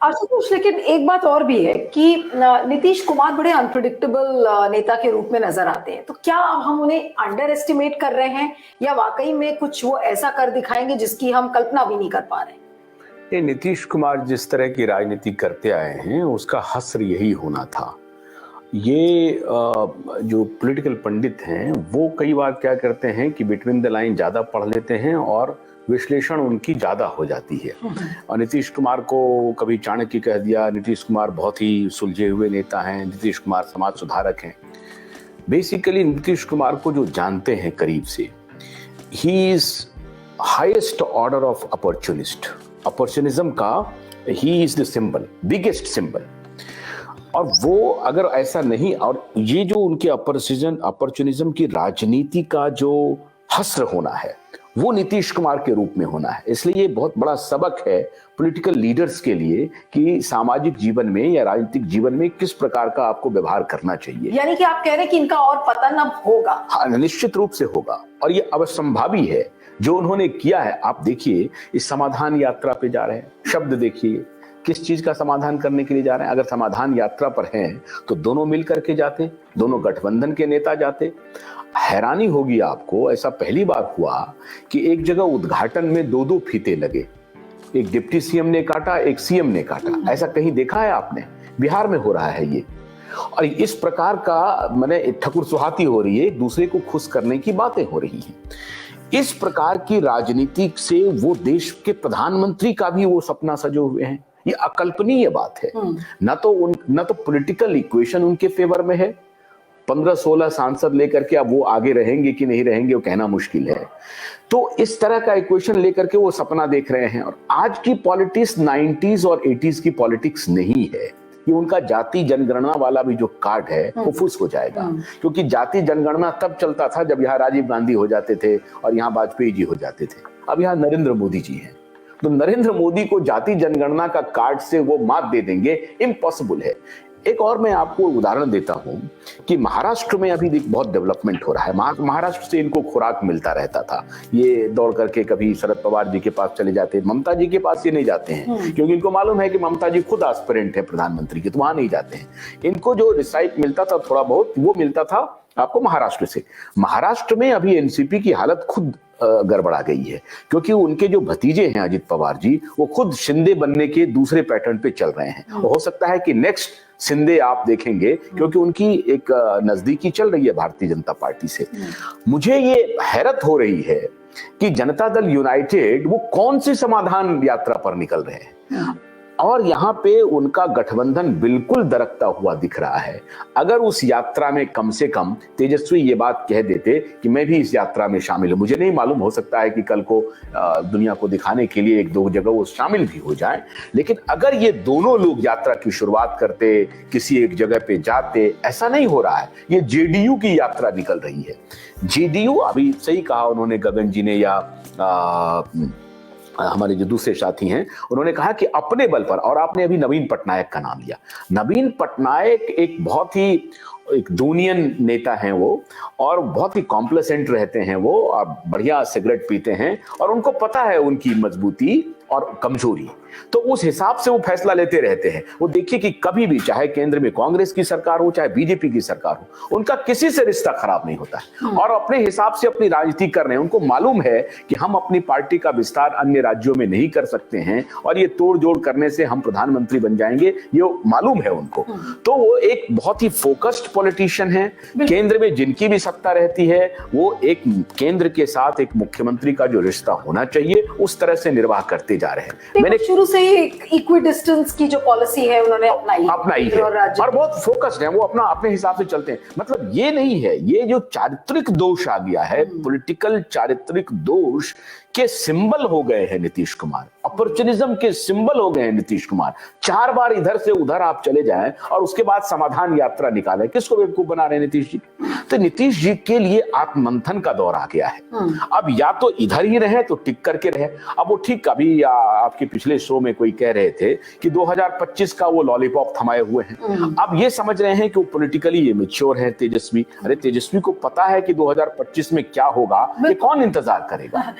आशुतोष, लेकिन एक बात और भी है कि नीतीश कुमार बड़े अनप्रिडिक्टेबल नेता के रूप में नजर आते हैं। तो क्या अब हम उन्हें अंडर एस्टिमेट कर रहे हैं या वाकई में कुछ वो ऐसा कर दिखाएंगे जिसकी हम कल्पना भी नहीं कर पा रहे हैं? ये नीतीश कुमार जिस तरह की राजनीति करते आए हैं उसका हश्र यही होना था। ये जो पॉलिटिकल पंडित हैं वो कई बार क्या करते हैं कि बिटवीन द लाइन ज़्यादा पढ़ लेते हैं और विश्लेषण उनकी ज़्यादा हो जाती है। और नीतीश कुमार को कभी चाणक्य कह दिया। नीतीश कुमार बहुत ही सुलझे हुए नेता हैं, नीतीश कुमार समाज सुधारक हैं। बेसिकली नीतीश कुमार को जो जानते हैं करीब से, he is highest order of opportunist. Opportunism का he is the symbol, biggest symbol. और वो अगर ऐसा नहीं, और ये जो उनके अपॉर्चुनिज्म की राजनीति का जो हश्र होना है वो नीतीश कुमार के रूप में होना है। इसलिए ये बहुत बड़ा सबक है पॉलिटिकल लीडर्स के लिए कि सामाजिक जीवन में या राजनीतिक जीवन में किस प्रकार का आपको व्यवहार करना चाहिए। यानी कि आप कह रहे हैं कि इनका और पतन अब होगा? हाँ, निश्चित रूप से होगा और ये अवश्यंभावी है जो उन्होंने किया है। आप देखिए, इस समाधान यात्रा पे जा रहे हैं, शब्द देखिए, किस चीज का समाधान करने के लिए जा रहे हैं। अगर समाधान यात्रा पर हैं तो दोनों मिल करके जाते, दोनों गठबंधन के नेता जाते। हैरानी होगी आपको, ऐसा पहली बार हुआ कि एक जगह उद्घाटन में दो दो फीते लगे, एक डिप्टी सीएम ने काटा, एक सीएम ने काटा। ऐसा कहीं देखा है आपने? बिहार में हो रहा है ये। और इस प्रकार का माने ठकुर सुहाती हो रही है, एक दूसरे को खुश करने की बातें हो रही हैं। इस प्रकार की राजनीति से वो देश के प्रधानमंत्री का भी वो सपना सजे हुए हैं। ये अकल्पनीय बात है। न तो पॉलिटिकल इक्वेशन उनके फेवर में है। 15-16 सांसद लेकर के अब वो आगे रहेंगे कि नहीं रहेंगे वो कहना मुश्किल है। तो इस तरह का इक्वेशन लेकर के वो सपना देख रहे हैं। और आज की पॉलिटिक्स 90s और 80s की पॉलिटिक्स नहीं है। ये उनका जाति जनगणना वाला भी जो कार्ड है वो फुस हो जाएगा। क्योंकि जाति जनगणना तब चलता था जब यहाँ राजीव गांधी हो जाते थे और यहाँ वाजपेयी जी हो जाते थे। अब यहाँ नरेंद्र मोदी जी हैं, तो नरेंद्र मोदी को जाति जनगणना का कार्ड से वो मात दे देंगे, इम्पॉसिबल है। एक और मैं आपको उदाहरण देता हूं कि महाराष्ट्र में अभी बहुत डेवलपमेंट हो रहा है। महाराष्ट्र से इनको खुराक मिलता रहता था। ये दौड़ करके कभी शरद पवार जी के पास चले जाते, ममता जी के पास ये नहीं जाते हैं क्योंकि इनको मालूम है कि ममता जी खुद एस्पिरेंट है प्रधानमंत्री की, तो वहां नहीं जाते हैं। इनको जो रिसाइट मिलता था थोड़ा बहुत, वो मिलता था आपको महाराष्ट्र से। महाराष्ट्र में अभी एनसीपी की हालत खुद गड़बड़ा गई है क्योंकि उनके जो भतीजे हैं अजित पवार जी, वो खुद शिंदे बनने के दूसरे पैटर्न पे चल रहे हैं। हो सकता है कि नेक्स्ट शिंदे आप देखेंगे क्योंकि उनकी एक नजदीकी चल रही है भारतीय जनता पार्टी से। मुझे ये हैरत हो रही है कि जनता दल यूनाइटेड वो कौन सी समाधान यात्रा पर निकल रहे हैं और यहाँ पे उनका गठबंधन बिल्कुल दरकता हुआ दिख रहा है। अगर उस यात्रा में कम से कम तेजस्वी ये बात कह देते कि मैं भी इस यात्रा में शामिल हूं, मुझे नहीं मालूम, हो सकता है कि कल को दुनिया को दिखाने के लिए एक दो जगह वो शामिल भी हो जाए, लेकिन अगर ये दोनों लोग यात्रा की शुरुआत करते, किसी एक जगह पे जाते, ऐसा नहीं हो रहा है। ये जेडीयू की यात्रा निकल रही है। जेडीयू, अभी सही कहा उन्होंने गगन जी ने या हमारे जो दूसरे साथी हैं, उन्होंने कहा कि अपने बल पर, और आपने अभी नवीन पटनायक का नाम लिया। नवीन पटनायक एक बहुत ही एक दूनियन नेता हैं वो, और बहुत ही कॉम्प्लेसेंट रहते हैं वो, और बढ़िया सिगरेट पीते हैं और उनको पता है उनकी मजबूती और कमजोरी, तो उस हिसाब से वो फैसला लेते रहते हैं। वो देखिए कि कभी भी, चाहे केंद्र में कांग्रेस की सरकार हो चाहे बीजेपी की सरकार हो, उनका किसी से रिश्ता खराब नहीं होता है और अपने हिसाब से अपनी राजनीति कर रहे हैं। उनको मालूम है कि हम अपनी पार्टी का विस्तार अन्य राज्यों में नहीं कर सकते हैं और ये तोड़ जोड़ करने से हम प्रधानमंत्री बन जाएंगे, ये मालूम है उनको। तो वो एक बहुत ही फोकस्ड पॉलिटिशियन है। केंद्र में जिनकी भी सत्ता रहती है वो एक केंद्र के साथ एक मुख्यमंत्री का जो रिश्ता होना चाहिए उस तरह से निर्वाह करते जा रहे हैं। मैंने शुरू से ही इक्वी डिस्टेंस की जो पॉलिसी है उन्होंने अपनाई है और बहुत फोकस्ड है वो, अपने हिसाब से चलते हैं। मतलब ये नहीं है, ये जो चारित्रिक दोष आ गया है, पॉलिटिकल चारित्रिक दोष के सिंबल हो गए हैं नीतीश कुमार, अपॉर्चुनिज्म के सिंबल हो गए हैं नीतीश कुमार। 4 बार इधर से उधर आप चले जाएं और उसके बाद समाधान यात्रा निकालें, किसको बेवकूफ बना रहे हैं नीतीश जी? तो नीतीश जी के लिए आत्ममंथन का दौर आ गया है। अब या तो इधर ही रहे तो टिक करके रहे। अब वो ठीक, अभी आपके पिछले शो में कोई कह रहे थे कि 2025 का वो लॉलीपॉप थमाए हुए हैं। अब ये समझ रहे हैं कि वो पॉलिटिकली ये मैच्योर है तेजस्वी। अरे तेजस्वी को पता है कि 2025 में क्या होगा, ये कौन इंतजार करेगा।